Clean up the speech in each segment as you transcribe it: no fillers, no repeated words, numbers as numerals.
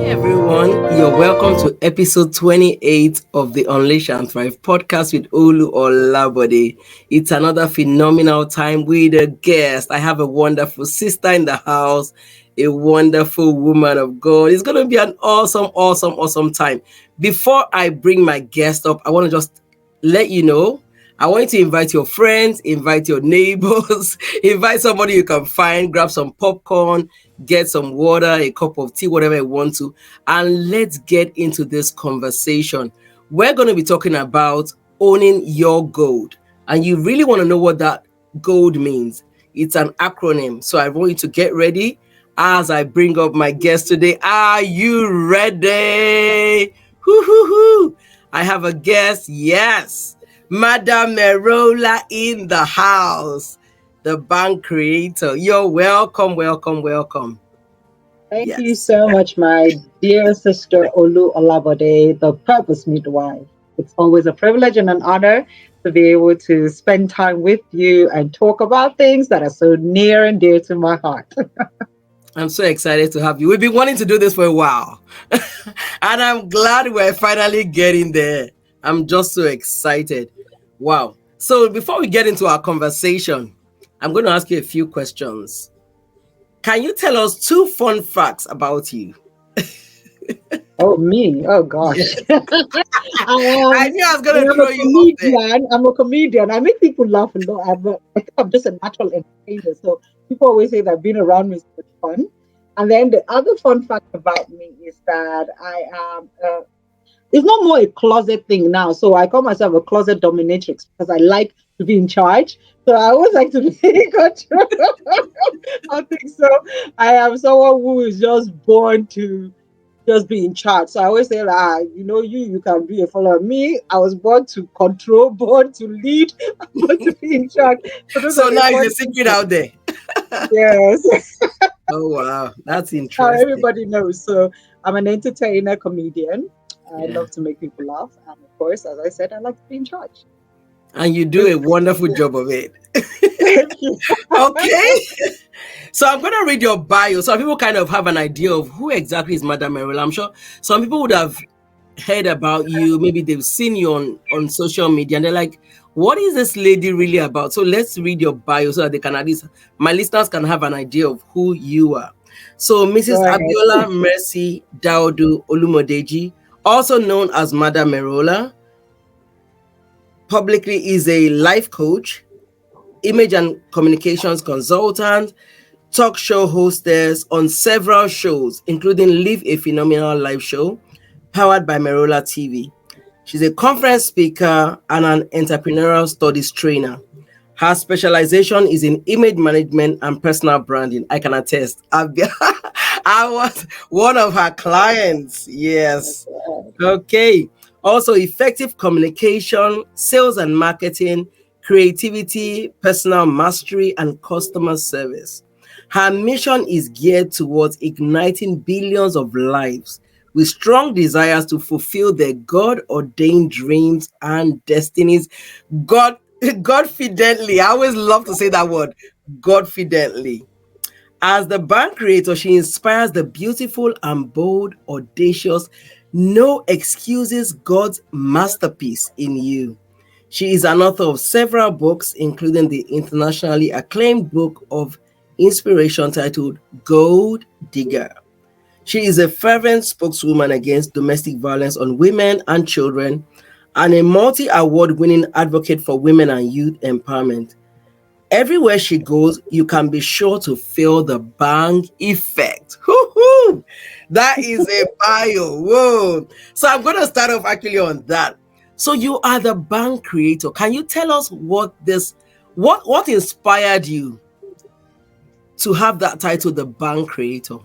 Everyone, you're welcome to episode 28 of the Unleash and Thrive podcast with Olu Olabode. It's another phenomenal time with a guest. I have a wonderful sister in the house, a wonderful woman of God. It's going to be an awesome time. Before I bring my guest up, I want to just let you know I want you to invite your friends, invite your neighbors, invite somebody you can find, grab some popcorn, get some water, a cup of tea, whatever you want to, and let's get into this conversation. We're going to be talking about owning your gold. And you really want to know what that gold means. It's an acronym. So I want you to get ready as I bring up my guest today. Are you ready? Hoo, hoo, hoo. I have a guest. Yes. Madam Merola in the house, the bank creator. You're welcome. Thank you Yes. so much, my dear sister Olu Olabode, the purpose midwife. It's always a privilege and an honor to be able to spend time with you and talk about things that are so near and dear to my heart. I'm so excited to have you. We've been wanting to do this for a while. And I'm glad we're finally getting there. I'm just so excited. Wow. So before we get into our conversation, I'm going to ask you a few questions. Can you tell us two fun facts about you? Oh, me. Oh, gosh. Yes. I I knew I was I going to am a throw you up there. comedian. I'm a comedian. I make people laugh a lot. I think I'm just a natural entertainer. So people always say that being around me is good fun. And then the other fun fact about me is that I am it's not more a closet thing now. So I call myself a closet dominatrix because I like to be in charge. So I always like to be in control. I think so. I am someone who is just born to just be in charge. So I always say, you can be a follower. Me, I was born to control, born to lead, born to be in charge. So those are So the now is fun a things. secret out there. Yes. Oh, wow. That's That's how interesting. everybody knows. So I'm an entertainer, comedian. I Yeah. love to make people laugh. And of course, as I said, I like to be in charge. And you do This a wonderful job of it. Thank you. Okay. So I'm going to read your bio so people kind of have an idea of who exactly is Madam Merrill. I'm sure some people would have heard about you. Maybe they've seen you on social media and they're like, what is this lady really about? So let's read your bio so that they can at least, my listeners can have an idea of who you are. So Mrs. Go ahead. Abiola Mercy Daudu Olumodeji, also known as Madam Merola, publicly is a life coach, image and communications consultant, talk show hostess on several shows, including Live a Phenomenal Live Show, powered by Merola TV. She's a conference speaker and an entrepreneurial studies trainer. Her specialization is in image management and personal branding. I can attest. I was one of her clients. Yes. Okay. Also, effective communication, sales and marketing, creativity, personal mastery, and customer service. Her mission is geared towards igniting billions of lives with strong desires to fulfill their God ordained dreams and destinies. God, Godfidently. I always love to say that word, Godfidently. As the brand creator, she inspires the beautiful and bold, audacious, no excuses God's masterpiece in you. She is an author of several books, including the internationally acclaimed book of inspiration titled Gold Digger. She is a fervent spokeswoman against domestic violence on women and children and a multi award winning advocate for women and youth empowerment. Everywhere she goes, you can be sure to feel the bang effect. Hoo-hoo! That is a bio. Whoa. So I'm going to start off actually on that. So you are the bang creator. Can you tell us what inspired you to have that title, the bang creator?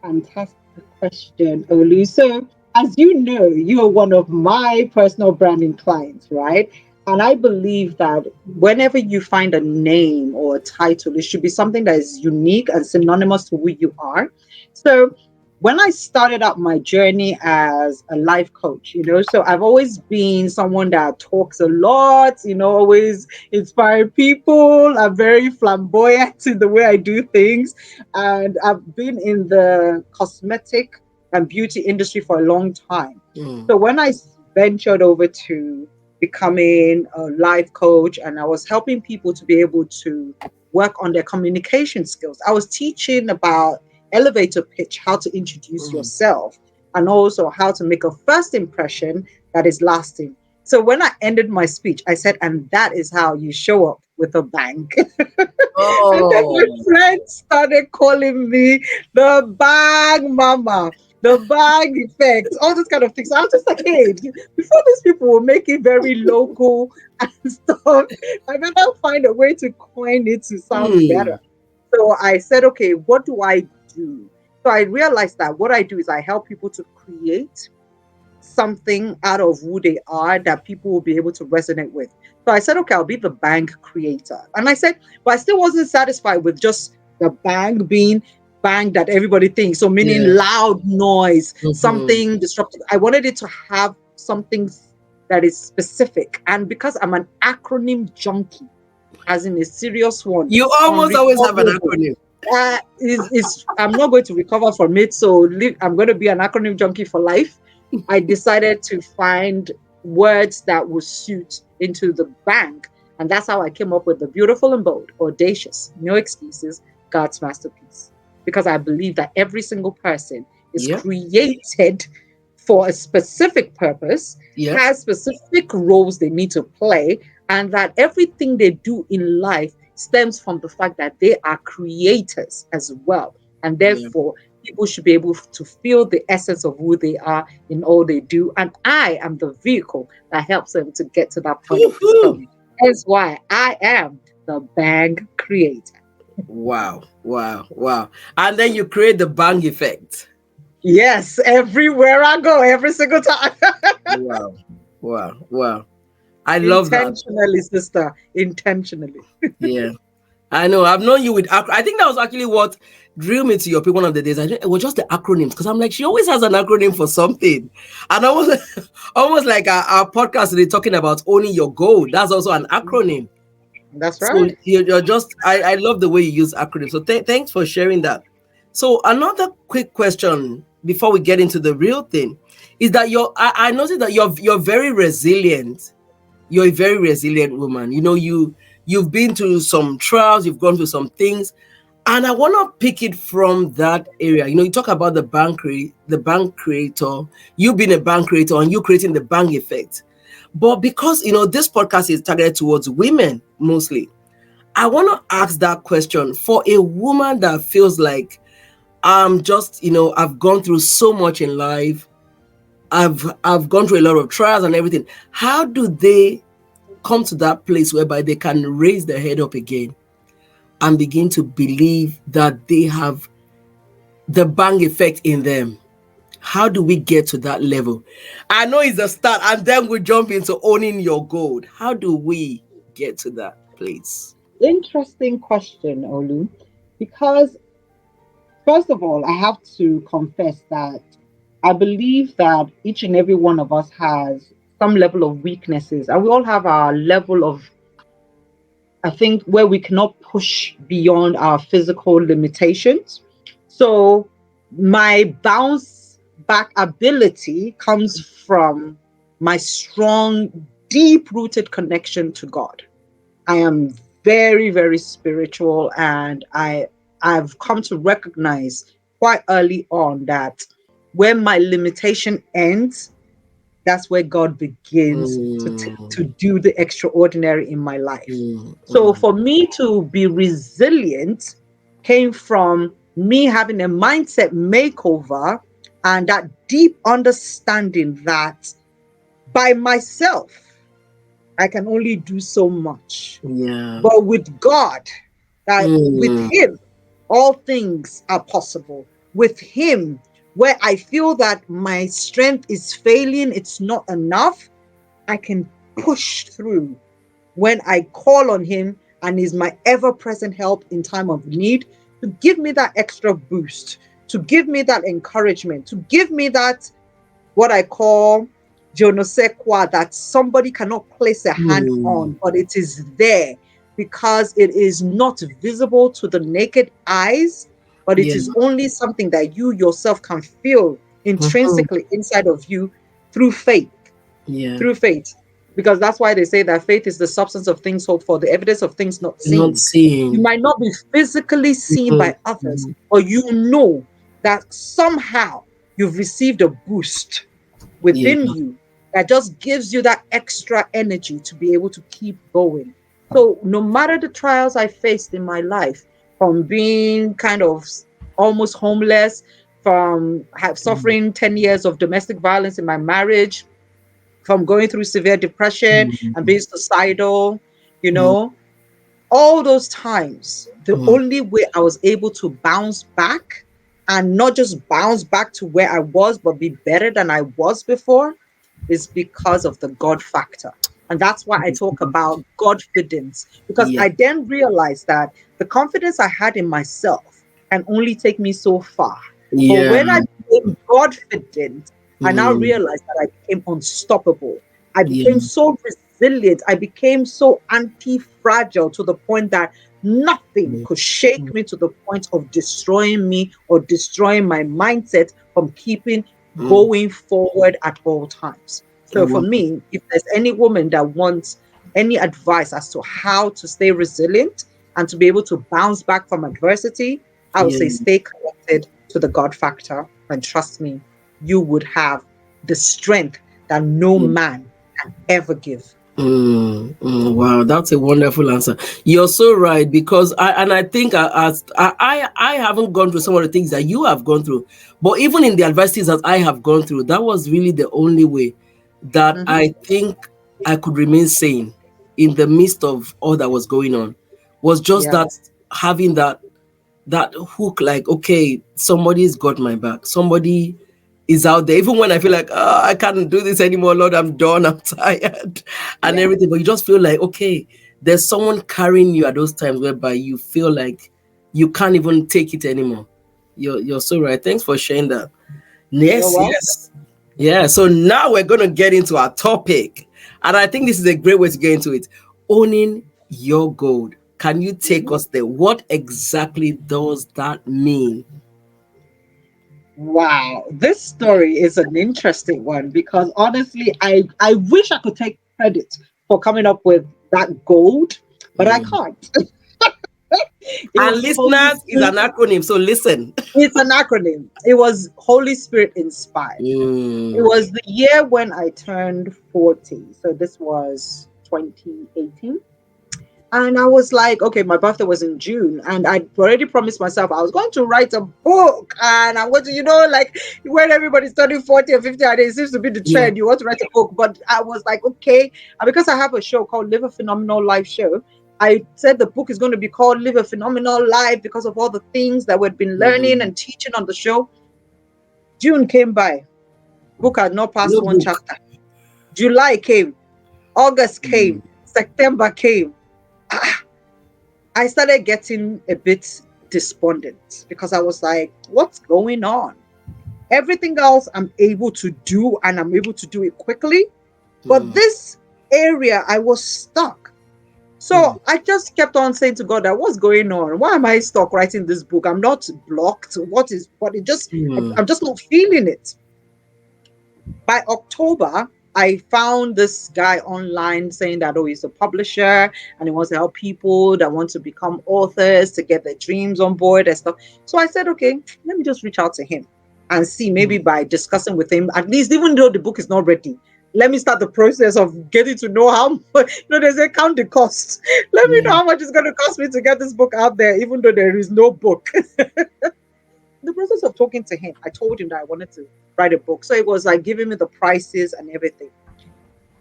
Fantastic question, Olu. So, as you know, you're one of my personal branding clients, right? And I believe that whenever you find a name or a title, it should be something that is unique and synonymous to who you are. So, when I started out my journey as a life coach, so I've always been someone that talks a lot, always inspire people. I'm very flamboyant in the way I do things. And I've been in the cosmetic and beauty industry for a long time. Mm. So when I ventured over to becoming a life coach, and I was helping people to be able to work on their communication skills, I was teaching about elevator pitch, how to introduce Mm. yourself, and also how to make a first impression that is lasting. So when I ended my speech, I said, and that is how you show up with a bang. And then my Oh. friends started calling me the bag mama, the bag effect, all those kind of things. I was just like, hey, before these people were making very local and stuff, I better find a way to coin it to sound better. Mm. So I said, okay, what do I do? So I realized that what I do is I help people to create something out of who they are that people will be able to resonate with. So I said, okay, I'll be the bang creator. And I said, but I still wasn't satisfied with just the bang being bang that everybody thinks. So meaning Yeah. loud noise, Mm-hmm. something disruptive. I wanted it to have something that is specific. And because I'm an acronym junkie, as in a serious one, You almost always have an unrecoverable. acronym. Is I'm not going to recover from it. So I'm going to be an acronym junkie for life. I decided to find words that would suit into the bank. And that's how I came up with the beautiful and bold, audacious, no excuses, God's masterpiece. Because I believe that every single person is Yep. created for a specific purpose, Yep. has specific roles they need to play, and that everything they do in life stems from the fact that they are creators as well. And Yeah. therefore, people should be able to feel the essence of who they are in all they do. And I am the vehicle that helps them to get to that point of Woohoo. discovery. That's why I am the bang creator. Wow. Wow. Wow. And then you create the bang effect. Yes, everywhere I go, every single time. Wow. Wow. Wow. I love that. Intentionally, sister. Intentionally. Yeah. I know. I've known you with. I think that was actually what drew me to your pick one of the days. It was just the acronyms because I'm like, she always has an acronym for something, and almost, almost like our podcast today talking about owning your goal. That's also an acronym. That's So right. you're just. I love the way you use acronyms. So thanks for sharing that. So another quick question before we get into the real thing is that I noticed that you're very resilient. You're a very resilient woman. You know, you've been through some trials, you've gone through some things, and I want to pick it from that area. You know, you talk about the bank creator, you being a bank creator, and you creating the bank effect. But because this podcast is targeted towards women mostly, I want to ask that question for a woman that feels like I'm just, I've gone through so much in life. I've gone through a lot of trials and everything. How do they come to that place whereby they can raise their head up again and begin to believe that they have the bang effect in them? How do we get to that level? I know it's a start, and then we jump into owning your gold. How do we get to that place? Interesting question, Olu. Because, first of all, I have to confess that I believe that each and every one of us has some level of weaknesses, and we all have our level of, I think, where we cannot push beyond our physical limitations. So, my bounce back ability comes from my strong, deep rooted connection to God. I am very, very spiritual, and I've come to recognize quite early on that when my limitation ends, that's where God begins to Mm, do the extraordinary in my life. mm, So mm, for me to be resilient came from me having a mindset makeover and that deep understanding that by myself, I can only do so much. yeah. But with God, that with Mm, Him, all things are possible. With Him, where I feel that my strength is failing, it's not enough, I can push through when I call on Him and is my ever present help in time of need to give me that extra boost, to give me that encouragement, to give me that what I call je ne sais quoi that somebody cannot place a hand mm, on, but it is there because it is not visible to the naked eyes, but it yeah. is only something that you yourself can feel Mhm. intrinsically inside of you through faith, Yeah. through faith. Because that's why they say that faith is the substance of things hoped for, the evidence of things not Not seen. You seeing. might not be physically seen Mhm. by others, Mhm. but you know that somehow you've received a boost Yeah. within you that just gives you that extra energy to be able to keep going. So, no matter the trials I faced in my life, from being kind of almost homeless, from Mm. suffering 10 years of domestic violence in my marriage, from going through severe depression and Mm. being suicidal, you Mm. know, all those times, the Mm. only way I was able to bounce back and not just bounce back to where I was, but be better than I was before is because of the God factor. And that's why I talk about Godfidence, because Yeah. I then realized that the confidence I had in myself can only take me so far. But Yeah. when I became Godfident, I now Mm. realized that I became unstoppable. I became Yeah. so resilient. I became so anti fragile to the point that nothing Mm. could shake me to the point of destroying me or destroying my mindset from keeping Mm. going forward at all times. So for Wow. me, if there's any woman that wants any advice as to how to stay resilient and to be able to bounce back from adversity, I would Yeah. say stay connected to the God factor. And trust me, you would have the strength that no Yeah. man can ever give. Wow, that's a wonderful answer. You're so right, because I think I haven't gone through some of the things that you have gone through, but even in the adversities that I have gone through, that was really the only way that Mhm. I think I could remain sane in the midst of all that was going on. Was just Yeah, that, having that hook, like, okay, somebody's got my back, somebody is out there, even when I feel like, oh, I can't do this anymore, Lord, I'm done, I'm tired and yeah. everything, but you just feel like, okay, there's someone carrying you at those times whereby you feel like you can't even take it anymore. You're so right. Thanks for sharing that. You're Yes, welcome. yes. Yeah, so now we're going to get into our topic, and I think this is a great way to get into it. Owning your gold. Can you take Mhm. us there? What exactly does that mean? Wow, this story is an interesting one because honestly, I wish I could take credit for coming up with that gold, but I Mm. can't. It And was Holy listeners is Spirit. an acronym, so listen. It's an acronym. It was Holy Spirit inspired. It Mm. was the year when I turned 40. So this was 2018. And I was like, okay, my birthday was in June, and I'd already promised myself I was going to write a book. And I'm going to, like when everybody's turning 40 or 50, and it seems to be the Yeah. trend, you want to write a book. But I was like, okay. And because I have a show called Live a Phenomenal Life Show, I said the book is going to be called Live a Phenomenal Life because of all the things that we'd been learning Mm. and teaching on the show. June came by, book had not passed No one book. chapter. July came, August Mm. came, September came. I started getting a bit despondent because I was like, what's going on? Everything else I'm able to do and I'm able to do it quickly. But Mm. this area, I was stuck. Mm. So I just kept on saying to God, that what's going on? Why am I stuck writing this book? I'm not blocked. What it just, Mm. I'm just not feeling it. By October, I found this guy online saying that, oh, he's a publisher and he wants to help people that want to become authors to get their dreams on board and stuff. So I said, okay, let me just reach out to him and see, maybe Mm. by discussing with him, at least even though the book is not ready, let me start the process of getting to know how much, they say count the costs. Let me know Yeah. how much it's going to cost me to get this book out there, even though there is no book. The process of talking to him, I told him that I wanted to write a book. So it was like giving me the prices and everything.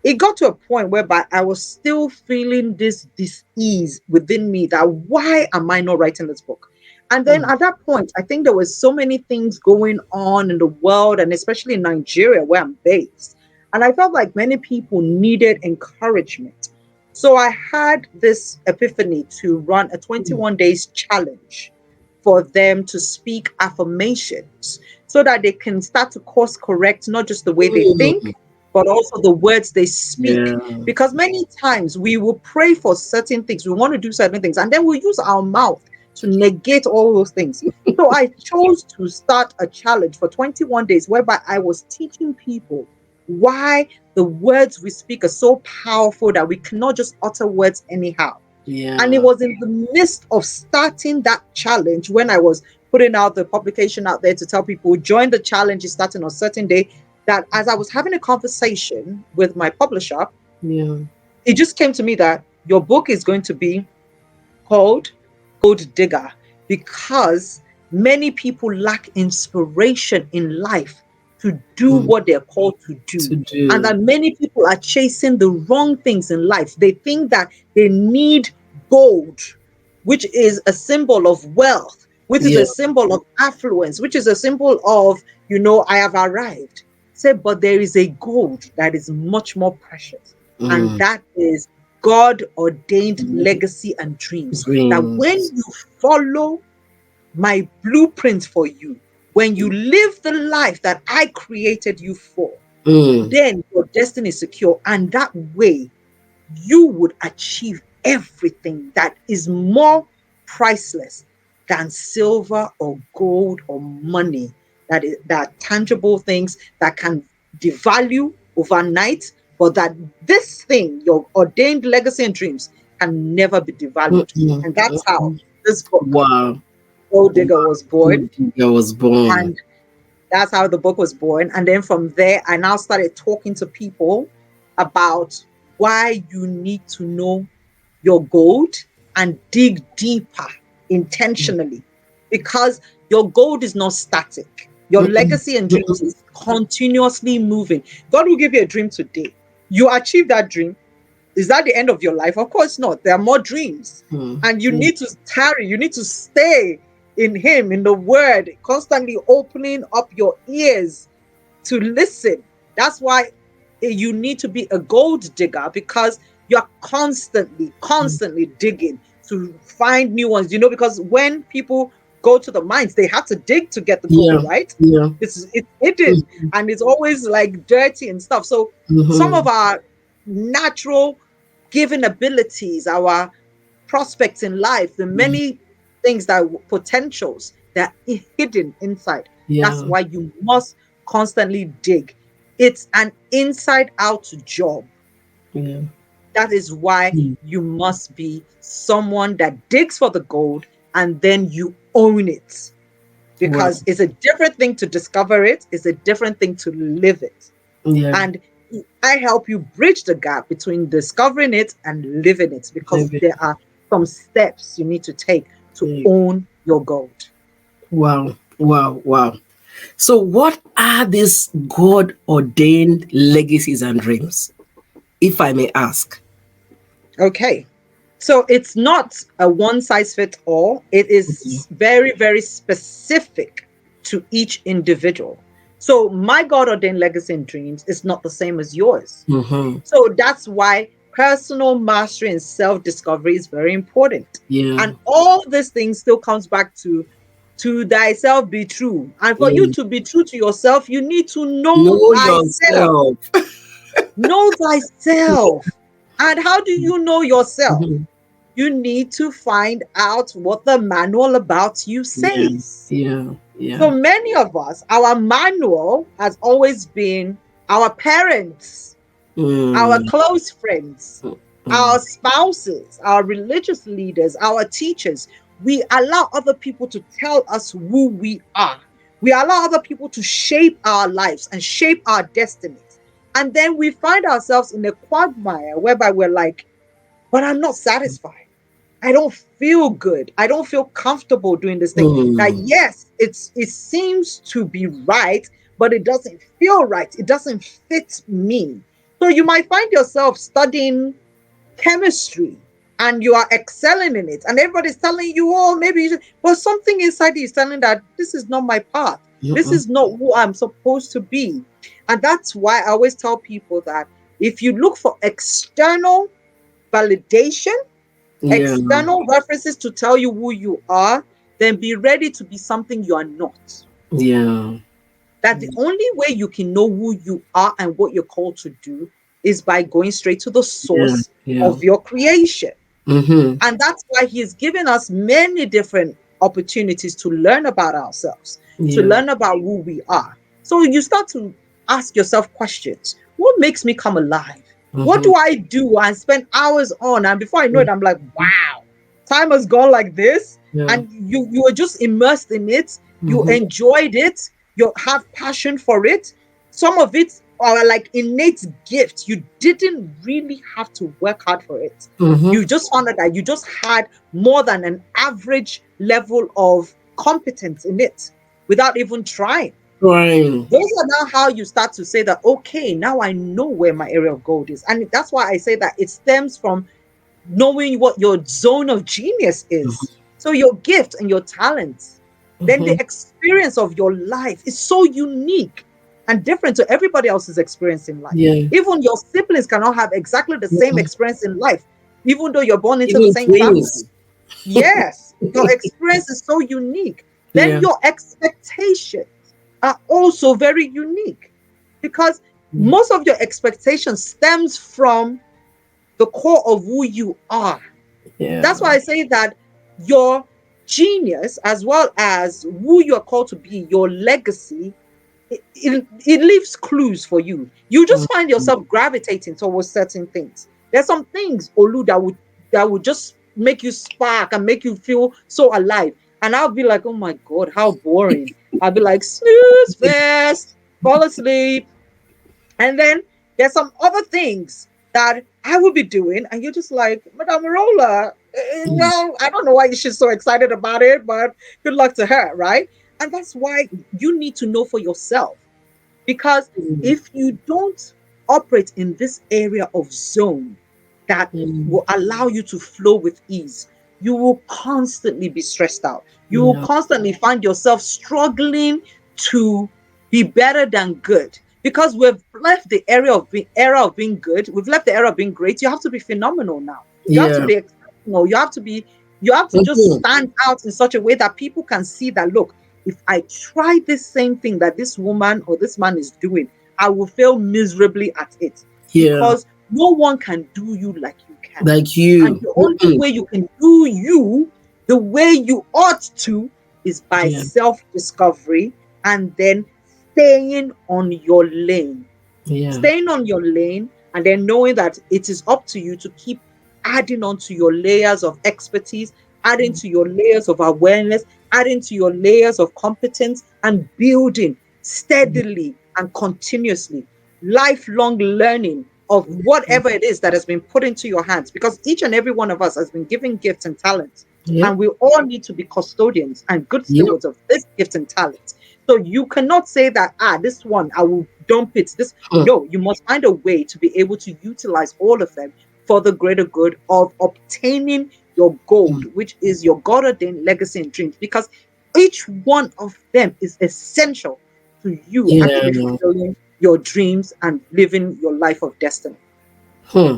It got to a point whereby I was still feeling this dis-ease within me that why am I not writing this book? And then Mm. at that point, I think there was so many things going on in the world and especially in Nigeria where I'm based. And I felt like many people needed encouragement. So I had this epiphany to run a Mm. 21 days challenge for them to speak affirmations so that they can start to course correct not just the way they think, Mm. but also the words they speak. Yeah. Because many times we will pray for certain things, we want to do certain things, and then we'll use our mouth to negate all those things. So I chose to start a challenge for 21 days whereby I was teaching people why the words we speak are so powerful that we cannot just utter words anyhow. And it Yeah. was in the midst of starting that challenge when I was putting out the publication out there to tell people join the challenge is starting on a certain day, that as I was having a conversation with my publisher, Yeah. it just came to me that your book is going to be called Gold Digger because many people lack inspiration in life to do Mm. what they're called to do. To And do. that many people are chasing the wrong things in life. They think that they need gold, which is a symbol of wealth, which is Yeah. a symbol of affluence, which is a symbol of, I have arrived. Say, but there is a gold that is much more precious, and Mm. that is God ordained legacy and dreams. That when Dreams. you follow my blueprint for you, when you live the life that I created you for, Mm. then your destiny is secure. And that way, you would achieve everything that is more priceless than silver or gold or money, that tangible things that can devalue overnight, but that this thing, your ordained legacy and dreams, can never be devalued. Mm-mm. And that's how Mm-mm. this book, Wow. Gold Digger, was born. I was born. And that's how the book was born. And then from there, I now started talking to people about why you need to know your gold and dig deeper intentionally, because your gold is not static. Your Mm-mm. legacy and dreams Mm-mm. is continuously moving. God will give you a dream today. You achieve that dream. Is that the end of your life? Of course not. There are more dreams. Mm. And you Mm. need to tarry, you need to stay in Him, in the Word, constantly opening up your ears to listen. That's why you need to be a gold digger, because you're constantly digging to find new ones. Because when people go to the mines, they have to dig to get the gold, Yeah. right? Yeah. It's hidden Mm-hmm. and it's always like dirty and stuff. So some Mm-hmm. of our natural given abilities, our prospects in life, the many things that potentials that are hidden inside. That's Yeah. why you must constantly dig. It's an inside out job. Yeah. That is why Mm. you must be someone that digs for the gold and then you own it, Wow. because it's a different thing to discover it, it's a different thing to live it. Yeah. And I help you bridge the gap between discovering it and living it, because Maybe. there are some steps you need to take to Yeah. own your gold. Wow. Wow. Wow. So, what are these God ordained legacies and dreams, if I may ask? Okay. So it's not a one size fits all. It Mhm. is very, very specific to each individual. So my God ordained legacy and dreams is not the same as yours. Mhm. So that's why personal mastery and self discovery is very important. Yeah. And all these things still comes back to thyself be true. And for you Mm. to be true to yourself, you need to know Know thyself. yourself. Know thyself. And how do you know yourself? Mhm. You need to find out what the manual about you Yeah. says. Yeah. So Yeah. many of us, our manual has always been our parents, our Mm. close friends, Mm. our spouses, our religious leaders, our teachers. We allow other people to tell us who we are. We allow other people to shape our lives and shape our destinies. And then we find ourselves in a quagmire whereby we're like, but I'm not satisfied. I don't feel good. I don't feel comfortable doing this thing. That Mm. yes, it seems to be right, but it doesn't feel right. It doesn't fit me. So you might find yourself studying chemistry and you are excelling in it, and everybody's telling you, oh, maybe you should, but something inside you is telling that this is not my path. This Mm-mm. is not who I'm supposed to be. And that's why I always tell people that if you look for external validation, Yeah. external references to tell you who you are, then be ready to be something you are not. Yeah. That the only way you can know who you are and what you're called to do is by going straight to the Yeah. source Yeah. of your creation. Mm-hmm. And that's why he has given us many different opportunities to learn about ourselves, to Yeah. learn about who we are. So you start to ask yourself questions. What makes me come alive? What Mm-hmm. do I do and spend hours on? And before I know it, I'm like, wow, time has gone like this. Yeah. And you were just immersed in it. You Mm-hmm. enjoyed it. You have passion for it. Some of it are like innate gifts. You didn't really have to work hard for it. Mm-hmm. You just found out that you just had more than an average level of competence in it without even trying. Trying. Those are now how you start to say that, okay, now I know where my area of gold is. And that's why I say that it stems from knowing what your zone of genius is. So your gift and your talents, then Mm-hmm. the experience of your life is so unique and different to everybody else's experience in life. Yeah. Even your siblings cannot have exactly the same Yeah. experience in life, even though you're born into the Even same family. twins. Yes, your experience is so unique. Then Yeah. your expectations are also very unique because most of your expectations stems from the core of who you are. Yeah. That's why I say that your genius, as well as who you're called to be, your legacy, it leaves clues for you. You just find Mm-hmm. yourself gravitating towards certain things. There's some things, Olu, that would just make you spark and make you feel so alive. And I'll be like, oh my God, how boring. I'll be like, snooze fest, fall asleep, and then there's some other things that I will be doing, and you're just like, Madame Rolla, well, I don't know why she's so excited about it, but good luck to her, right? And that's why you need to know for yourself. Because if you don't operate in this area of zone that Mm-hmm. will allow you to flow with ease, you will constantly be stressed out. You will Yeah. constantly find yourself struggling to be better than good because we've left the era of being good. We've left the era of being great. You have to be phenomenal now. You have to Yeah. be exceptional. You have to just Mm-hmm. stand out in such a way that people can see that, look, if I try this same thing that this woman or this man is doing, I will fail miserably at it Yeah. because no one can do you like you can. Like And you. the only Mm-mm. way you can do you the way you ought to is by Yeah. self discovery and then staying on your lane. Yeah. Staying on your lane and then knowing that it is up to you to keep adding on to your layers of expertise, adding to your layers of awareness, adding to your layers of competence, and building steadily and continuously lifelong learning of whatever it is that has been put into your hands. Because each and every one of us has been given gifts and talents. Yep. And we all need to be custodians and good Yep. stewards of this gift and talent. So you cannot say that, this one, I will dump it. This Hmm. No, you must find a way to be able to utilize all of them for the greater good of obtaining your gold, which is your God ordained legacy and dreams, because each one of them is essential to you Yeah. actually fulfilling your dreams and living your life of destiny. Hmm.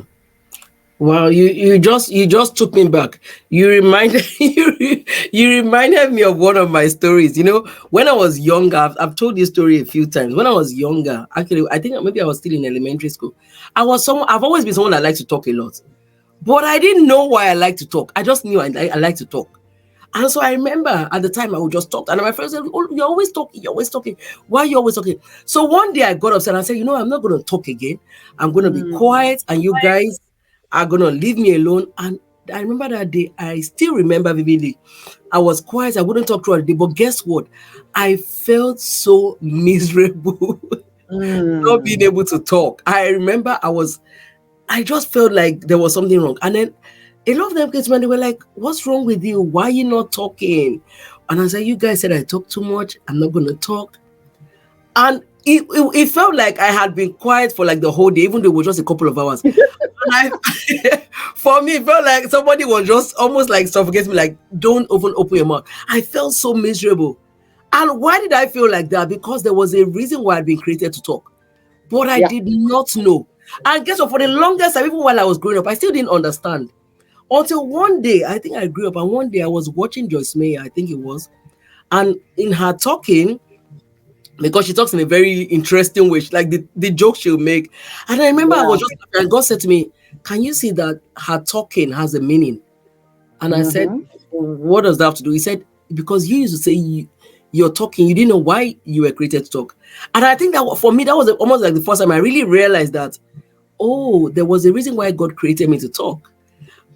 Wow, you just took me back. You reminded you reminded me of one of my stories. When I was younger, I've told this story a few times. When I was younger, actually, I think maybe I was still in elementary school. I've always been someone that likes to talk a lot, but I didn't know why I like to talk. I just knew I like to talk. And so I remember at the time I would just talk. And my friends said, oh, you're always talking, you're always talking. Why are you always talking? So one day I got upset and I said, I'm not going to talk again. I'm going to be Mm, quiet and you guys are going to leave me alone. And I remember that day, I still remember vividly. I was quiet, I wouldn't talk throughout the day. But guess what? I felt so miserable not being mm. able to talk. I remember I just felt like there was something wrong. And then a lot of them came to me and they were like, what's wrong with you? Why are you not talking? And I said, you guys said I talk too much. I'm not going to talk. And it felt like I had been quiet for like the whole day, even though it was just a couple of hours. And for me, it felt like somebody was just almost like suffocating me, like, don't even open your mouth. I felt so miserable. And why did I feel like that? Because there was a reason why I'd been created to talk. But I Yeah. did not know. And guess what? For the longest time, even while I was growing up, I still didn't understand. Until one day, I think I grew up, and one day I was watching Joyce Meyer, I think it was, and in her talking, because she talks in a very interesting way, like the joke she'll make. And I remember I Yeah. was just, and God said to me, can you see that her talking has a meaning? And I said, Mm-hmm. what does that have to do? He said, because you used to say you're talking, you didn't know why you were created to talk. And I think that for me, that was almost like the first time I really realized that, oh, there was a reason why God created me to talk.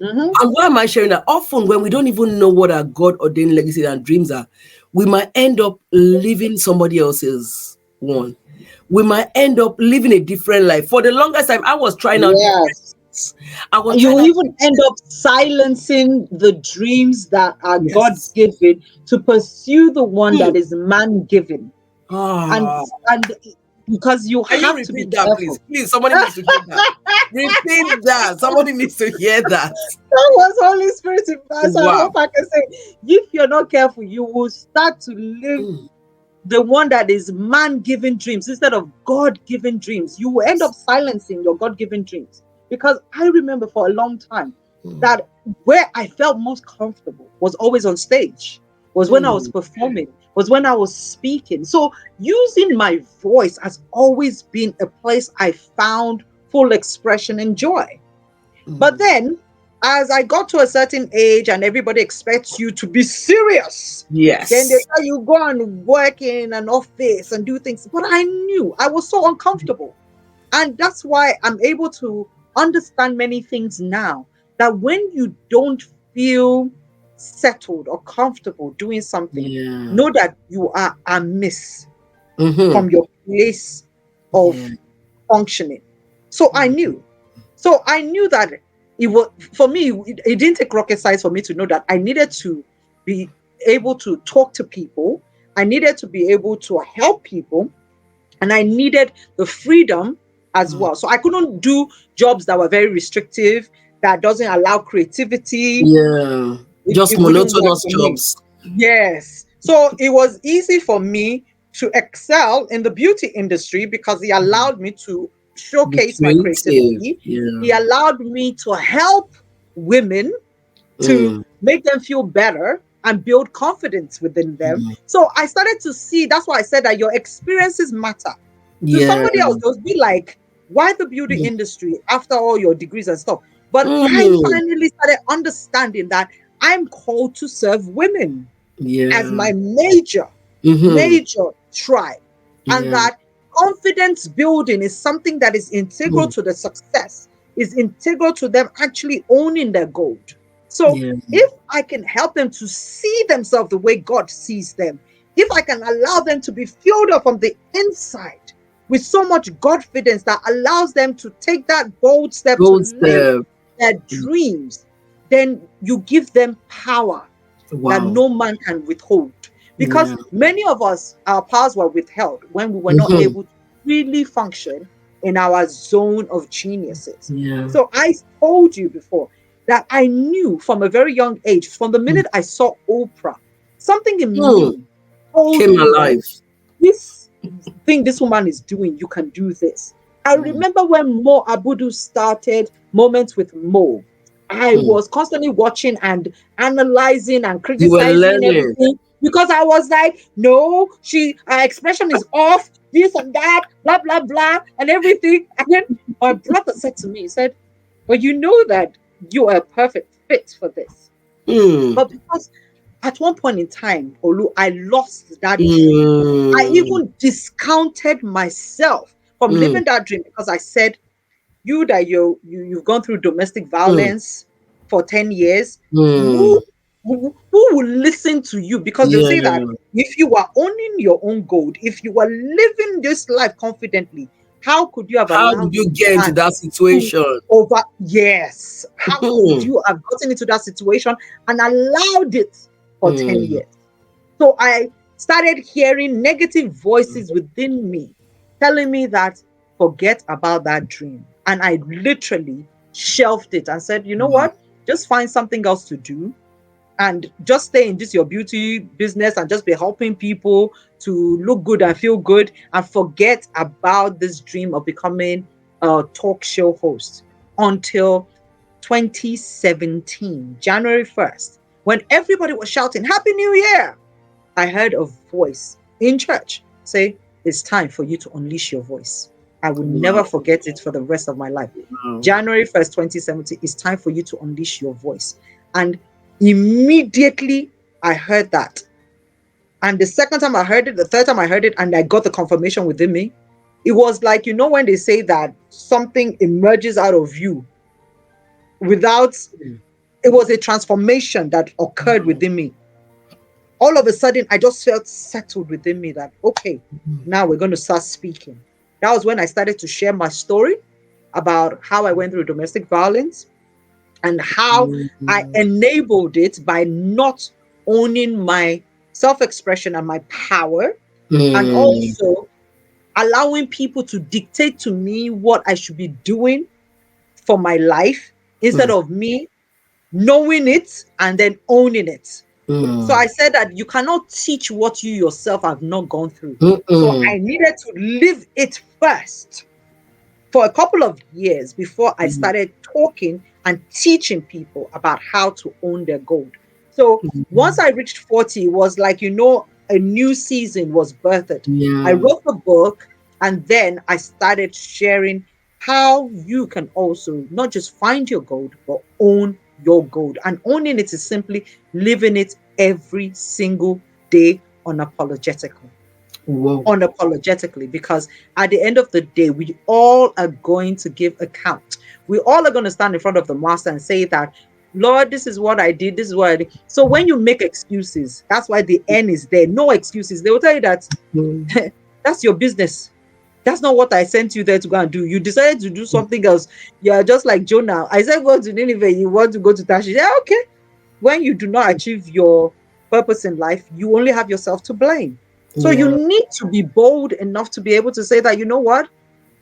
Mm-hmm. And why am I sharing that? Often, when we don't even know what our God ordained legacy and dreams are, we might end up living somebody else's one. We might end up living a different life. For the longest time, I was trying out different Yes. things. I was You trying will out, even end up silencing the dreams that are God yes. given to pursue the one that Hmm. is man given. And Ah, and because you can you have to be repeat that, please? careful. Please, somebody needs to hear that. Repeat that. Somebody needs to hear that. That was Holy Spirit in that. So I Wow. hope I can say, if you're not careful, you will start to live Mm. the one that is man given dreams instead of God given dreams. You will end up silencing your God given dreams. Because I remember for a long time Mm. that where I felt most comfortable was always on stage, was when I was Mm. performing, was when I was speaking. So using my voice has always been a place I found full expression and joy. But Mm. then, as I got to a certain age and everybody expects you to be serious, then they Yes. tell you go and work in an office and do things. But I knew I was so uncomfortable. And that's why I'm able to understand many things now. That when you don't feel settled or comfortable doing something, Yeah. know that you are amiss Mm-hmm. from your place Yeah. of functioning. So I Mm. knew. So I knew that it was for me, it didn't take rocket science for me to know that I needed to be able to talk to people. I needed to be able to help people, and I needed the freedom as Mm. well. So I couldn't do jobs that were very restrictive, that doesn't allow creativity. Yeah. It Just wouldn't work monotonous for me. jobs. Yes. So it was easy for me to excel in the beauty industry because he Mm. allowed me to Be showcase my creative. creativity. He Yeah. allowed me to help women to Mm. make them feel better and build confidence within them. Mm. So I started to see, that's why I said that your experiences matter. To Yeah. somebody else, they'll be like, why the beauty Mm. industry after all your degrees and stuff? But I Mm. finally started understanding that I'm called to serve women as Yeah. my Mm-hmm. major tribe. And Yeah. that confidence building is something that is integral Mm. to the success, is integral to them actually owning their gold. So Yeah. if I can help them to see themselves the way God sees them, if I can allow them to be filled up from the inside with so much confidence that allows them to take that bold step to Gold live step. their dreams, then you give them power that Wow. no man can withhold. Because Yeah. many of us, our powers were withheld when we were not Mm-hmm. able to really function in our zone of geniuses. Yeah. So I told you before that I knew from a very young age, from the minute I saw Oprah, something in Mm. me told Came me that alive. this thing this woman is doing, you can do this. I Mm. remember when Mo Abudu started Moments with Mo. I Mm. was constantly watching and analyzing and You were criticizing learning. everything because I was like, no, her expression is off, this and that, blah, blah, blah, and everything. And then my brother said to me, he said, well, you know that you are a perfect fit for this. Mm. But because at one point in time, Olu, I lost that dream. I Mm. even discounted myself from Mm. living that dream because I said, you that you've gone through domestic Mm. violence for 10 years, Mm. who will listen to you? Because they'll say that Yeah. if you are owning your own gold, if you are living this life confidently, how could you have How did allowed you this get into man that to situation? over? Yes. How could Mm. you have gotten into that situation and allowed it for 10 Mm. years? So I started hearing negative voices within me telling me that forget about that dream. And I literally shelved it and said, you know Wow. what? Just find something else to do and just stay in this your beauty business and just be helping people to look good and feel good and forget about this dream of becoming a talk show host until 2017, January 1st, when everybody was shouting, Happy New Year! I heard a voice in church say, it's time for you to unleash your voice. I will never Wow. forget it for the rest of my life. Wow. January 1st, 2017, it's time for you to unleash your voice. And immediately I heard that. And the second time I heard it, the third time I heard it, and I got the confirmation within me, it was like, when they say that something emerges out of you without, it was a transformation that occurred within me. All of a sudden, I just felt settled within me that, okay, now we're going to start speaking. That was when I started to share my story about how I went through domestic violence and how I enabled it by not owning my self-expression and my power, and also allowing people to dictate to me what I should be doing for my life instead of me knowing it and then owning it. So I said that you cannot teach what you yourself have not gone through. So I needed to live it first for a couple of years before I started talking and teaching people about how to own their gold. So once I reached 40, it was like, a new season was birthed. I wrote the book, and then I started sharing how you can also not just find your gold, but own your gold. And owning it is simply living it every single day unapologetically. Whoa. Unapologetically, because at the end of the day, we all are going to give account. We all are going to stand in front of the master and say that, Lord, this is what I did, this is what I did. So when you make excuses, that's why the end is there. No excuses. They will tell you that that's your business. That's not what I sent you there to go and do. You decided to do something else. You're just like Jonah. I said, go to Nineveh, you want to go to Tarshish. Yeah, okay. When you do not achieve your purpose in life, you only have yourself to blame. So you need to be bold enough to be able to say that, you know what?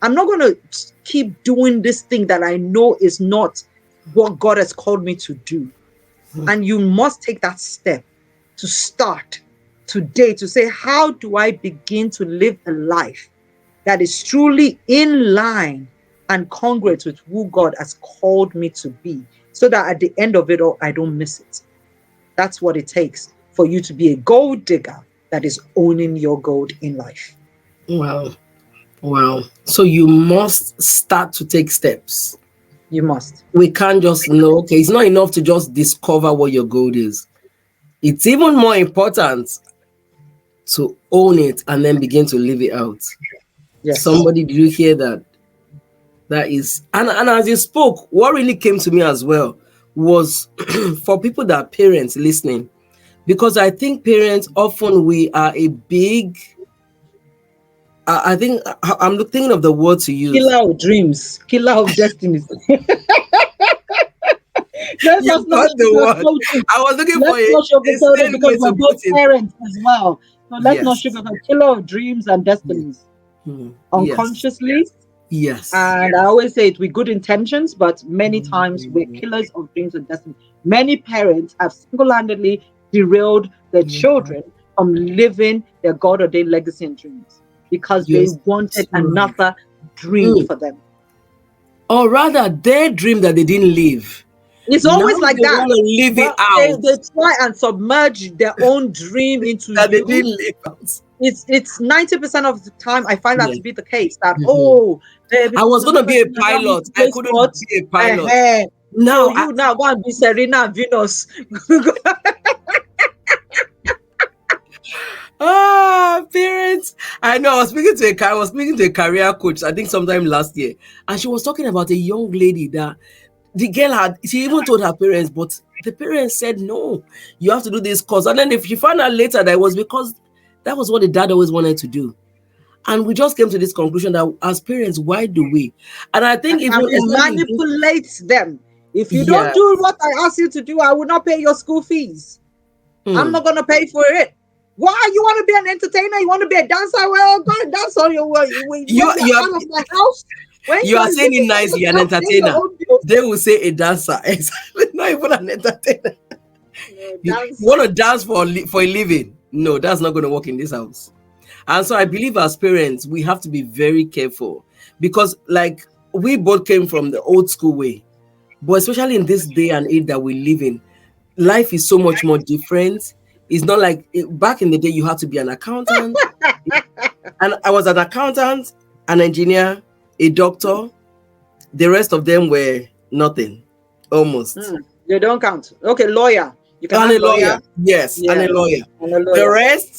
I'm not going to keep doing this thing that I know is not what God has called me to do. And you must take that step to start today to say, how do I begin to live a life that is truly in line and congruent with who God has called me to be, so that at the end of it all, I don't miss it. That's what it takes for you to be a gold digger that is owning your gold in life. Wow. So you must start to take steps. You must. We can't just know, okay, it's not enough to just discover what your goal is. It's even more important to own it and then begin to live it out. Yes. Somebody, did you hear that? That is, and as you spoke, what really came to me as well was for people that are parents listening, because I think parents often, we are a big, I think I'm thinking of the word to use. Killer of dreams, killer of destinies. You got the word. I was looking for it because we're both parents as well. So let's not sugarcoat. Killer of dreams and destinies. Unconsciously. Yes. And I always say it with good intentions, but many times we're killers of dreams and destiny. Many parents have single-handedly derailed their children from living their God-ordained legacy and dreams because they wanted another dream for them. Or rather, their dream that they didn't live. It's always like that. Want to live it out. They try and submerge their own dream into that they didn't live out. It's 90% of the time I find that to be the case. That I was going to be a pilot. I couldn't be a pilot. No, you now go and be Serena and Venus. Parents. I know. I was speaking to a career coach, I think sometime last year, and she was talking about a young lady that the girl she even told her parents, but the parents said, no, you have to do this course. And then if she found out later that it was because that was what the dad always wanted to do. And we just came to this conclusion that as parents, why do we? And I think if we manipulate them. If you don't do what I ask you to do, I will not pay your school fees. I'm not going to pay for it. Why? You want to be an entertainer? You want to be a dancer? Well, go and dance on your way. You're out of my house. You are saying it nicely, an entertainer. They will say a dancer. Exactly. Not even an entertainer. You want to dance for a living? No, that's not going to work in this house. And so I believe as parents, we have to be very careful because like we both came from the old school way, but especially in this day and age that we live in, life is so much more different. It's not like back in the day, you had to be an accountant. And I was an accountant, an engineer, a doctor. The rest of them were nothing, almost. They don't count. Okay, lawyer. You can And have a lawyer. lawyer. Yes, and Yeah, a lawyer. and a The lawyer. rest,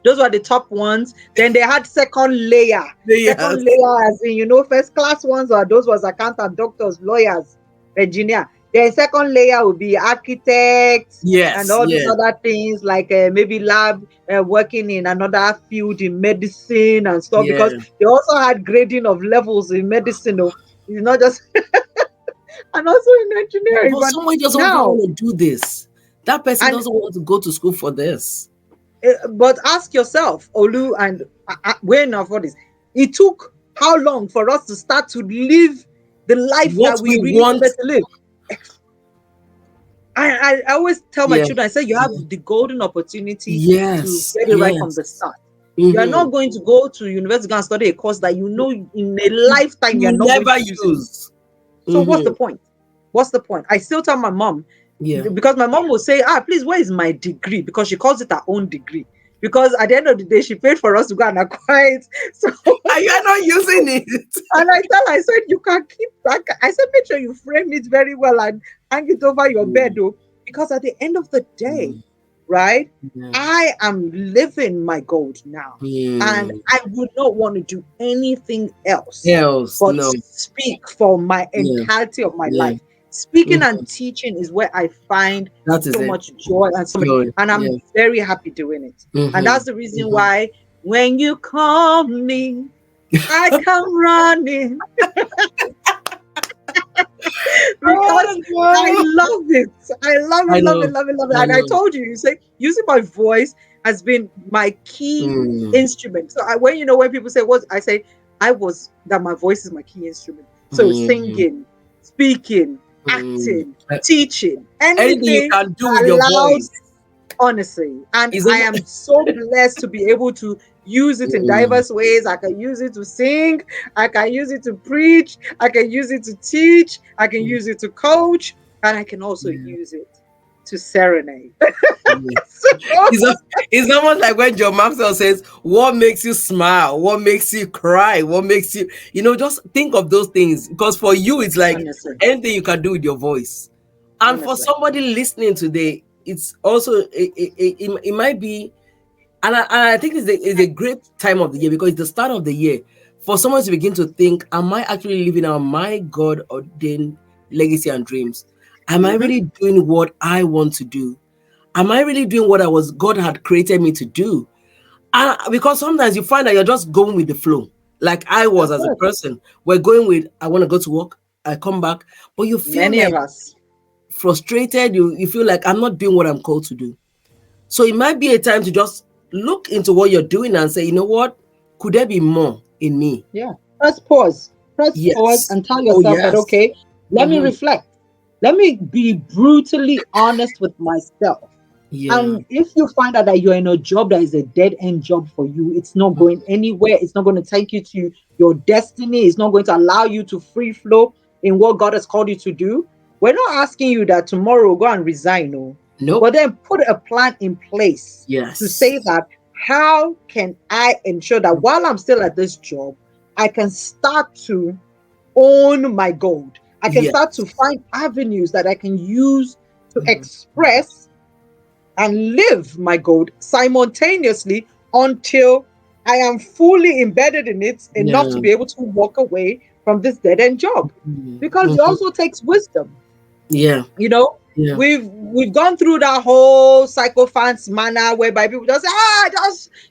Those were the top ones. Then they had second layer. Second yes, layer, as in, first class ones are those was accountant, doctors, lawyers, engineer. Then second layer would be architects and yes, all these yes, other things, like maybe lab, working in another field in medicine and stuff, because yeah. they also had grading of levels in medicine. Oh, it's not just and also in engineering. But But someone doesn't even now, want to do this. That person and doesn't want to go to school for this. but ask yourself, Olu, and where now for this? It took how long for us to start to live the life What that we we really want, wanted to live? I always tell my yeah, children, I say, you have yeah. the golden opportunity to Yes, get it right from yes. the start. You are Mm-hmm. not going to go to university to go and study a course that in a You, lifetime you are you not going never to use it. use. So what's the Mm-hmm. point? What's the point? I still tell my mom, Yeah. because my mom will say, please, where is my degree? Because she calls it her own degree. Because at the end of the day, she paid for us to go and acquire it. So, And you are not using it. and I tell her, I said, you can keep that. I said, make sure you frame it very well and hang it over your bed, Mm, though. Because at the end of the day, mm, right, yeah. I am living my gold now. And Mm. I would not want to do anything else Else, but no. speak for my Yeah, entirety of my yeah. life. Speaking and Mhm. teaching is where I find That is so it. much joy and so much, Joy. and I'm Yeah. very happy doing it. And Mm-hmm. that's the reason Mm-hmm. why when you call me, I come running because Oh, I no. love it. I love it, I love it, know. love it, love it. I And I know. told you, you say using my voice has been my key Mm, instrument. So when people say what I say, that my voice is my key instrument. So mm, singing, speaking, mm. acting, teaching, Anything you anything can do with that your allows, voice honestly. And is I almost. am so blessed to be able to use it in Mm, diverse ways. I can use it to sing, I can use it to preach, I can use it to teach, I can mm, use it to coach, and I can also yeah, use it to serenade. yeah. So, It's, it's almost like when John Maxwell says, "What makes you smile? What makes you cry? What makes you, just think of those things." Because for you, it's like honestly, anything you can do with your voice. And for honestly, somebody listening today, it's also, it might be, and I think it's a great time of the year because it's the start of the year for someone to begin to think, am I actually living out my God ordained legacy and dreams? Am I hmm really doing what I want to do? Am I really doing what God had created me to do? Because sometimes you find that you're just going with the flow, like I was that's as a it. person. We're going with, I want to go to work, I come back, but you feel Many of like us. frustrated. You feel like I'm not doing what I'm called to do. So it might be a time to just look into what you're doing and say, you know what? Could there be more in me? Yeah. Press pause. Press pause Yes. and tell Oh, yourself that, yes. okay, let me Mm-hmm. reflect. Let me be brutally honest with myself. Yeah. And if you find out that you're in a job that is a dead end job for you, it's not going anywhere. It's not going to take you to your destiny. It's not going to allow you to free flow in what God has called you to do. We're not asking you that tomorrow go and resign, no. Nope. But then put a plan in place to Yes. say that how can I ensure that while I'm still at this job, I can start to own my gold. I can start Yes. to find avenues that I can use to Mhm. express and live my gold simultaneously until I am fully embedded in it enough to Yeah. be able to walk away from this dead end job. Because it Mhm. also takes wisdom. Yeah. You know, Yeah. we've gone through that whole sycophants manner whereby people just say,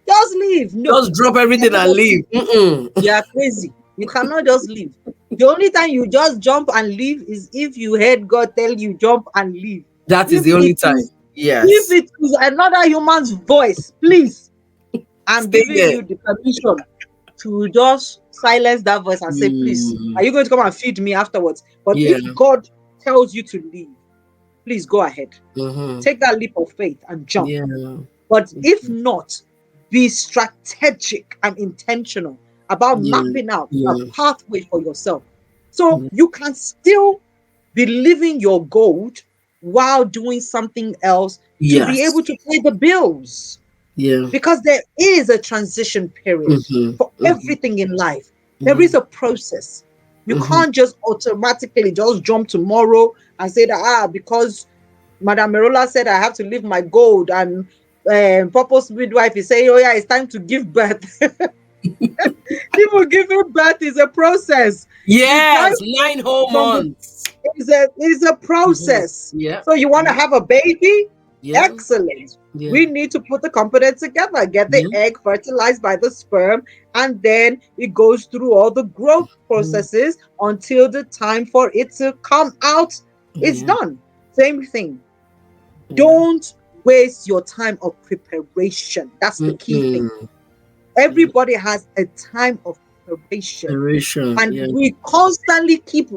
just leave. No, Just drop you everything cannot and just leave. leave. You are crazy. You cannot just leave. The only time you just jump and leave is if you heard God tell you jump and leave. That is If the only it time. is if Yes. it is another human's voice, please, I'm Stay giving there. you the permission to just silence that voice and say, please, are Mm, you going to come and feed me afterwards? But yeah. if God tells you to leave, please go ahead. Mm-hmm. Take that leap of faith and jump. Yeah. But if not, be strategic and intentional about Yeah. mapping out a Yeah. pathway for yourself. So Yeah. you can still be living your gold while doing something else to be Yes. able to pay the bills. Yeah. Because there is a transition period Mm-hmm. for Mm-hmm. everything in life. There Mm-hmm. is a process. You Mm-hmm. can't just automatically just jump tomorrow and say that because Madam Merola said, I have to leave my gold. And Purpose Midwife is saying, oh, yeah, it's time to give birth. People giving birth is a process. The time Yes, 9 whole from the months. is a process. Yeah. So you want to Yeah. have a baby? Yeah. Excellent. Yeah. We need to put the components together, get the Yeah. egg fertilized by the sperm, and then it goes through all the growth Mhm. processes until the time for it to come out is Yeah. done. Same thing. Yeah. Don't waste your time of preparation. That's the key thing. Mm-mm. Yeah. Everybody has a time of preparation, Preparation. and Yeah. we constantly keep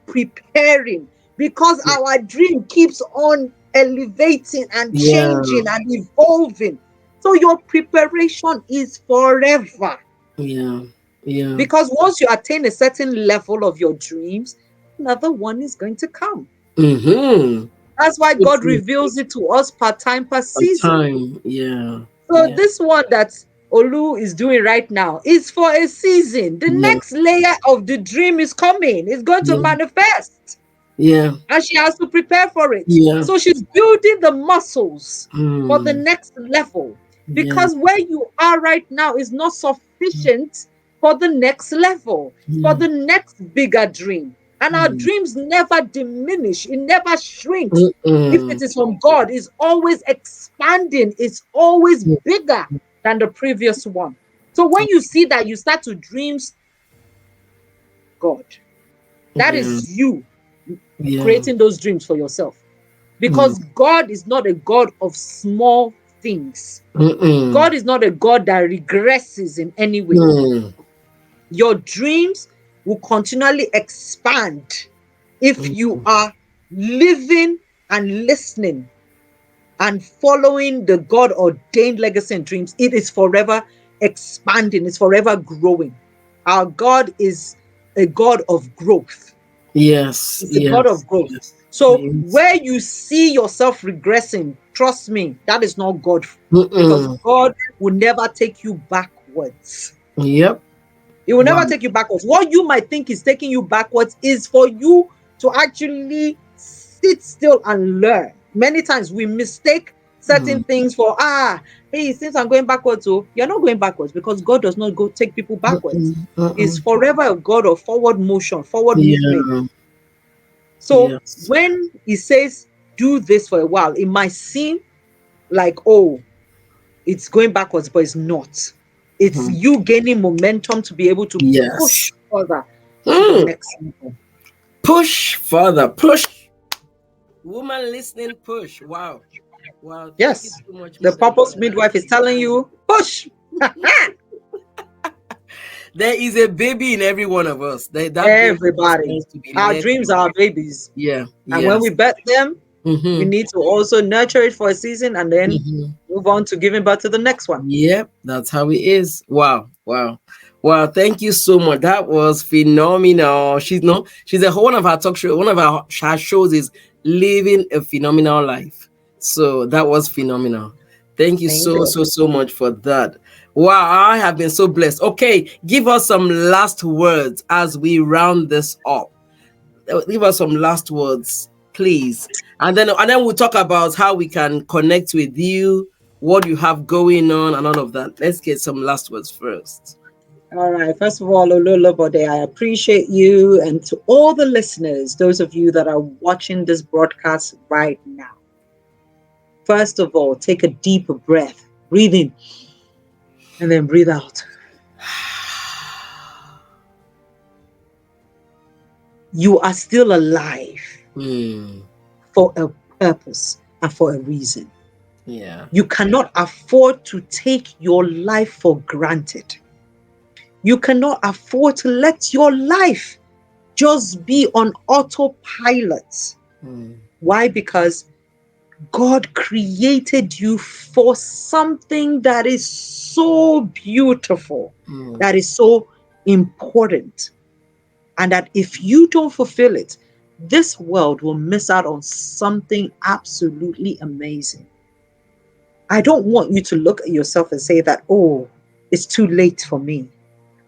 preparing because Yeah. our dream keeps on elevating and Yeah. changing and evolving. So your preparation is forever, Yeah. Yeah. because once you attain a certain level of your dreams, another one is going to come. Mm-hmm. That's why So God true. reveals it to us per time, per A season. time. Yeah. So Yeah. this one that Olu is doing right now is for a season. The Yeah. next layer of the dream is coming. It's going to Yeah. manifest, Yeah. and she has to prepare for it. Yeah. So she's building the muscles for the Mm. next level, Yeah. because where you are right now is not sufficient for the next level, for Yeah. the next bigger dream. And our Mm. dreams never diminish, it never shrinks. If Mm-mm. it is from God, it's always expanding, it's always bigger than the previous one. So when you see that, you start to dream God. That Yeah. is you Yeah. creating those dreams for yourself. Mm. Because God is not a God of small things. Mm-mm. God is not a God that regresses in any way. Mm. Your dreams will continually expand if you Mm. are living and listening and following the God ordained legacy and dreams. It is forever expanding, it's forever growing. Our God is a God of growth. Yes. It's a God Yes. of growth. Yes. So Yes. where you see yourself regressing, trust me, that is not God, because Mm-mm. God will never take you backwards. Yep. It will never Wow. take you backwards. What you might think is taking you backwards is for you to actually sit still and learn. Many times we mistake certain Mm. things for, hey, since I'm going backwards, so you're not going backwards, because God does not go take people backwards. Mm-mm. He's Mm-mm. forever a God of forward motion, forward movement. Yeah. So Yes. when he says do this for a while, it might seem like, oh, it's going backwards, but it's not. It's Mhm. you gaining momentum to be able to push Yes. further to the Mm. next level. Push further. Push. Woman listening, push. Wow. Wow. Thank you Yes, so much, the Madam. purpose midwife is telling you, push. There is a baby in every one of us. That baby just Everybody. wants to be Our let dreams go. are our babies. Yeah. And when Yes. we bet them, we Mm-hmm. need to also nurture it for a season and then Mm-hmm. move on to giving birth to the next one. Yep, that's how it is. Wow, wow, wow! Thank you so much. That was phenomenal. She's a one of our talk show. One of our shows is living a phenomenal life. So that was phenomenal. Thank you Thank so you. so so much for that. Wow, I have been so blessed. Okay, give us some last words as we round this up. Give us some last words, please. And then we'll talk about how we can connect with you, what you have going on, and all of that. Let's get some last words first. All right. First of all, Ololobode, I appreciate you. And to all the listeners, those of you that are watching this broadcast right now, first of all, take a deep breath, breathe in, and then breathe out. You are still alive Hmm. for a purpose and for a reason. Yeah. You cannot afford to take your life for granted. You cannot afford to let your life just be on autopilot. Hmm. Why? Because God created you for something that is so beautiful, Hmm. that is so important, and that if you don't fulfill it, this world will miss out on something absolutely amazing. I don't want you to look at yourself and say that, oh, it's too late for me.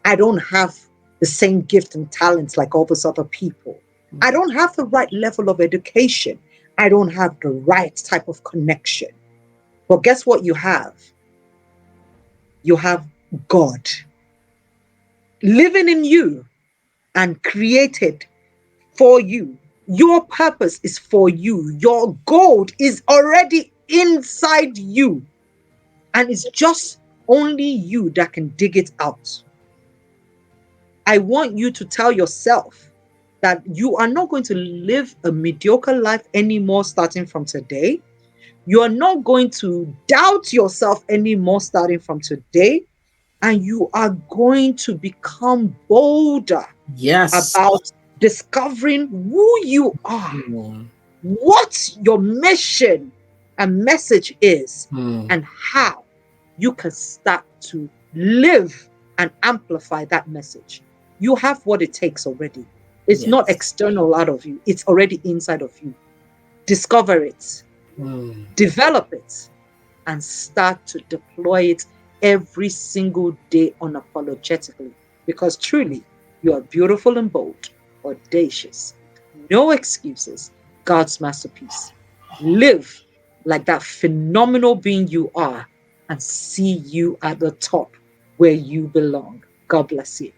I don't have the same gift and talents like all those other people. I don't have the right level of education. I don't have the right type of connection. But guess what you have? You have God living in you and created for you. Your purpose is for you. Your gold is already inside you. And it's just only you that can dig it out. I want you to tell yourself that you are not going to live a mediocre life anymore starting from today. You are not going to doubt yourself anymore starting from today. And you are going to become bolder Yes. about discovering who you are, Mm. what your mission and message is, Mm. and how you can start to live and amplify that message. You have what it takes already. It's not Yes. external out of you, it's already inside of you. Discover it, Mm. develop it, and start to deploy it every single day unapologetically. Because truly, you are beautiful and bold, audacious, no excuses, God's masterpiece. Live like that phenomenal being you are and see you at the top where you belong. God bless you.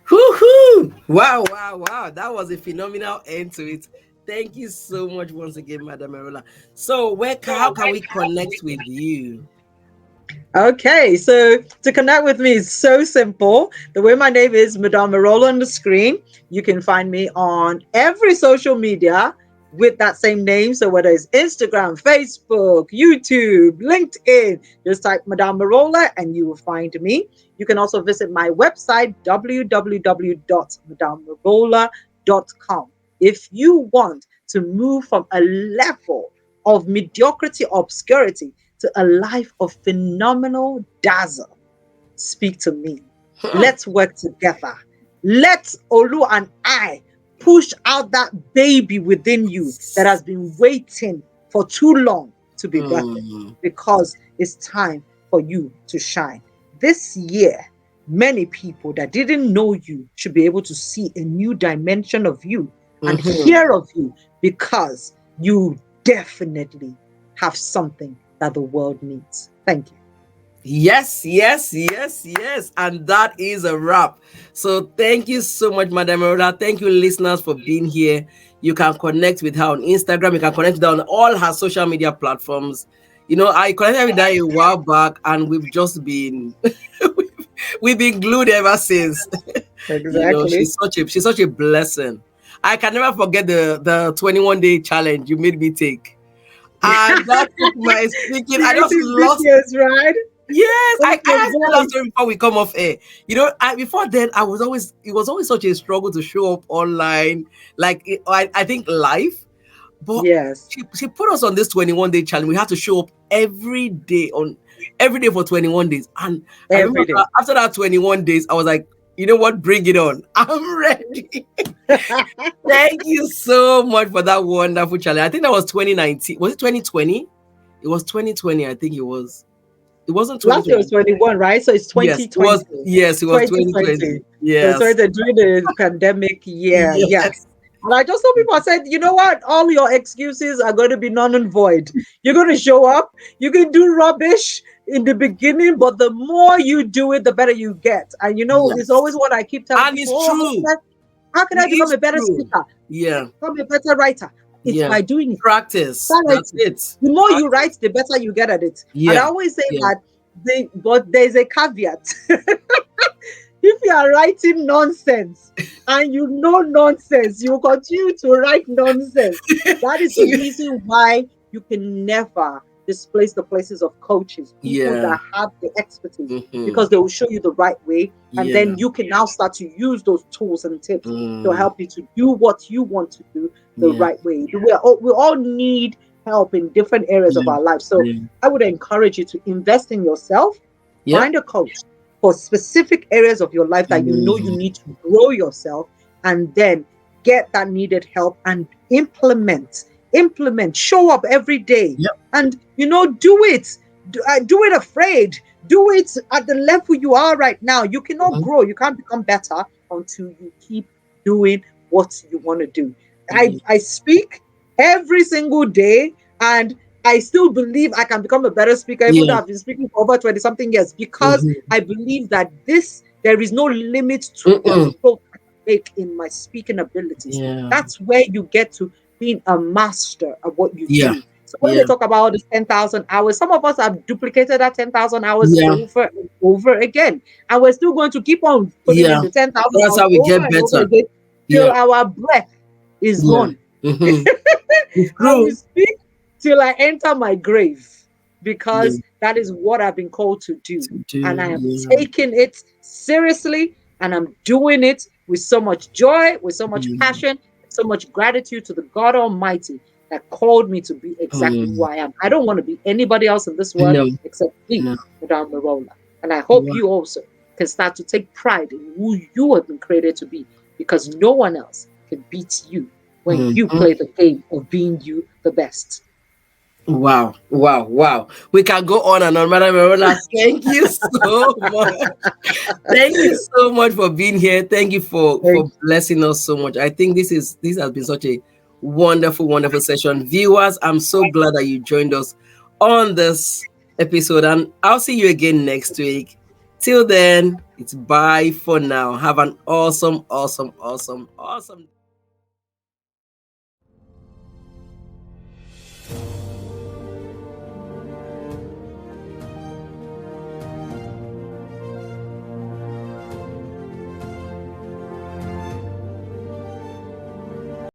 Woohoo! Wow, wow, wow. That was a phenomenal end to it. Thank you so much once again, Madam Marola. So, how can we connect with you? Okay, so to connect with me is so simple. The way my name is Madame Marola on the screen, you can find me on every social media with that same name. So whether it's Instagram, Facebook, YouTube, LinkedIn, just type Madame Marola and you will find me. You can also visit my website, www.madamemarola.com. If you want to move from a level of mediocrity, obscurity, to a life of phenomenal dazzle, speak to me. Let's work together. Let Olu and I push out that baby within you that has been waiting for too long to be birthed, Mm. because it's time for you to shine. This year, many people that didn't know you should be able to see a new dimension of you and Mhm. hear of you, because you definitely have something that the world needs. Thank you. Yes, yes, yes, yes. And that is a wrap. So thank you so much, Madam Marola. Thank you, listeners, for being here. You can connect with her on Instagram. You can connect with her on all her social media platforms. You know, I connected with her a while back, and we've just been we've been glued ever since. You know, Exactly. she's such a blessing. I can never forget the 21-day challenge you made me take. And that took my speaking. I just Creating lost. videos, right? Yes, With I your asked you that voice. story before we come off air. You know, before then, it was always such a struggle to show up online, like I think live. But Yes, she put us on this 21-day challenge. We had to show up every day for 21 days. And I remember every day. after that 21 days, I was like, you know what, bring it on. I'm ready. Thank you so much for that wonderful challenge. I think that was 2019. Was it 2020? It was 2020, I think it was. It wasn't Last year was 2020. 21, right? So it's Yes, 2020. it was 2020. 2020. So sorry, Yes. they're doing the pandemic year. Yes. Yes. And I just told people, I said, you know what? All your excuses are going to be none and void. You're going to show up. You can do rubbish in the beginning, but the more you do it, the better you get. And you know, it's always Yes. what I keep telling And people, it's oh, true. how can I It become is a better true. speaker? Yeah. Become a better writer? It's Yeah. by doing it. Practice. Start That's writing. it. The more you write, Practice. the better you get at it. And I Yeah. always say Yeah. that, but there's a caveat. If you are writing nonsense and you know nonsense, you continue to write nonsense. That is So the reason why you can never displace the places of coaches, people yeah. that have the expertise, Hmm. because they will show you the right way. And Yeah. then you can now start to use those tools and tips to Mm. help you to do what you want to do the Yeah. right way. We all need help in different areas of Yeah. our life. So Yeah. I would encourage you to invest in yourself, Yep. find a coach for specific areas of your life that you know you Mm. need to grow yourself, and then get that needed help and implement, show up every day, Yep. and do it. Do it afraid. Do it at the level you are right now. You cannot Mhm. grow. You can't become better until you keep doing what you want to do. Yeah. I speak every single day. And I still believe I can become a better speaker, even though Yeah. I've been speaking for over 20 something years, because Mm-hmm. I believe that there is no limit to the Mm-mm. growth I can make in my speaking abilities. Yeah. That's where you get to being a master of what you Yeah. do. So when they Yeah. talk about all this 10,000 hours, some of us have duplicated that 10,000 hours Yeah. over and over again. And we're still going to keep on putting in Yeah. the 10,000 That's hours how we over get and over better. again till Yeah. our breath is Yeah. gone. Mm-hmm. It's I will true. speak till I enter my grave, Yeah. because that is what I've been called to do. To And I do. am Yeah. taking it seriously, and I'm doing it with so much joy, with so much Mm. passion, so much gratitude to the God Almighty that called me to be exactly who Mm. I am. I don't want to be anybody else in this world No. except me, No. Madame Marola. And I hope Wow. you also can start to take pride in who you have been created to be, because no one else can beat you when you Mhm. play the game of being you the best. Wow, wow, wow. We can go on and on. Madam Marola, thank you so much. Thank you so much for being here. Thank you for Thank blessing us so much. I think this has been such a wonderful, wonderful session. Viewers, I'm so glad that you joined us on this episode, and I'll see you again next week. Till then, it's bye for now. Have an awesome, awesome, awesome, awesome